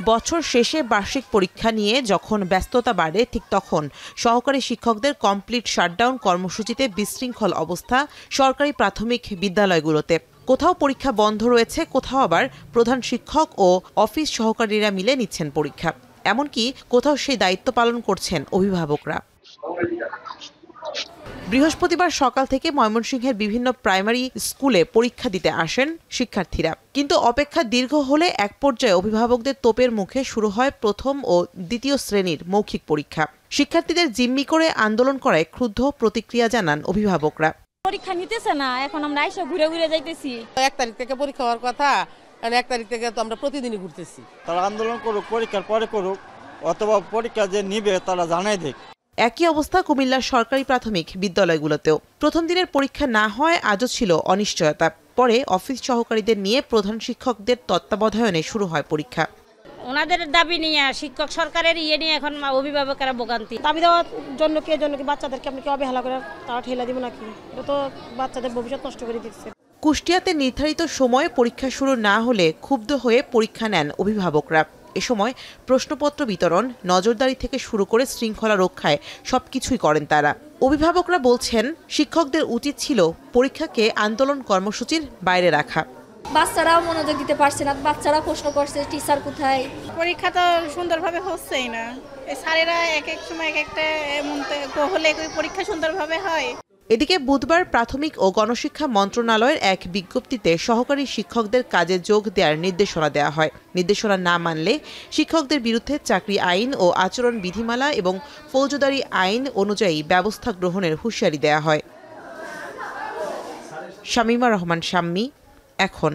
বছর শেষে বার্ষিক পরীক্ষা নিয়ে যখন ব্যস্ততা বাড়ে ঠিক তখন সহকারী শিক্ষকদের কমপ্লিট শাটডাউন কর্মসূচিতে বিশৃঙ্খল অবস্থা সরকারি প্রাথমিক বিদ্যালয়গুলোতে। কোথাও পরীক্ষা বন্ধ রয়েছে, কোথাও আবার প্রধান শিক্ষক ও অফিস সহকারীরা মিলে নিচ্ছেন পরীক্ষা। এমনকি কোথাও সেই দায়িত্ব পালন করছেন অভিভাবকরা। বৃহস্পতিবার সকাল থেকে ময়মনসিংহের বিভিন্ন প্রাইমারি স্কুলে পরীক্ষা দিতে আসেন শিক্ষার্থীরা, কিন্তু অপেক্ষা দীর্ঘ হলে এক পর্যায়ে অভিভাবকদের তোপের মুখে শুরু হয় প্রথম ও দ্বিতীয় শ্রেণীর মৌখিক পরীক্ষা। শিক্ষার্থীদের জিম্মি করে আন্দোলন করায় ক্রুদ্ধ প্রতিক্রিয়া জানান অভিভাবকরা। পরীক্ষা নিতেছে না, এখন আমরা আইসা ঘুরে ঘুরে যাইতেছি। 1 তারিখ থেকে পরীক্ষা হওয়ার কথা, আর 1 তারিখ থেকে তো আমরা প্রতিদিনই ঘুরতেছি। তারা আন্দোলন করুক, পরীক্ষার পরে করুক, অথবা পরীক্ষা যে নিবে তারা জানাই দেখ। একই অবস্থা কুমিল্লার সরকারি প্রাথমিক বিদ্যালয়গুলোতেও। প্রথম দিনের পরীক্ষা না হয় আজও ছিল অনিশ্চয়তা। পরে অফিস সহকারীদের নিয়ে প্রধান শিক্ষকদের তত্ত্বাবধানে শুরু হয় পরীক্ষা। ওনাদের দাবি নিয়ে শিক্ষক সরকারের নিয়ে এখন অভিভাবকেরা ভোগান্তি। দাবি দেওয়ার জন্য কি বাচ্চাদেরকে আপনি কি অবহেলা করে তারা ঠেলা দিব নাকি? এটা তো বাচ্চাদের ভবিষ্যৎ নষ্ট করে দিচ্ছে। কুষ্টিয়াতে নির্ধারিত সময়ে পরীক্ষা শুরু না হলে ক্ষুব্ধ হয়ে পরীক্ষা নেন অভিভাবকরা। এ সময় প্রশ্নপত্র বিতরণ, নজরদারি থেকে শুরু করে শৃঙ্খলা রক্ষায় সবকিছুই করেন তারা। অভিভাবকরা বলছেন, শিক্ষকদের উচিত ছিল পরীক্ষাকে আন্দোলন কর্মসূচির বাইরে রাখা। বাচ্চারাও মনোযোগ দিতে পারছে না, বাচ্চারা প্রশ্ন করছে টিচার কোথায়। পরীক্ষা তো সুন্দরভাবে হচ্ছেই না। এই স্যারেরা এক এক সময় এক একটা এমন হলে পরীক্ষা সুন্দরভাবে হয়। এদিকে বুধবার প্রাথমিক ও গণশিক্ষা মন্ত্রণালয়ের এক বিজ্ঞপ্তিতে সহকারী শিক্ষকদের কাজে যোগ দেওয়ার নির্দেশনা দেওয়া হয়। নির্দেশনা না মানলে শিক্ষকদের বিরুদ্ধে চাকরি আইন ও আচরণ বিধিমালা এবং ফৌজদারি আইন অনুযায়ী ব্যবস্থা গ্রহণের হুঁশিয়ারি দেওয়া হয়। শামীমা রহমান শাম্মী, এখন।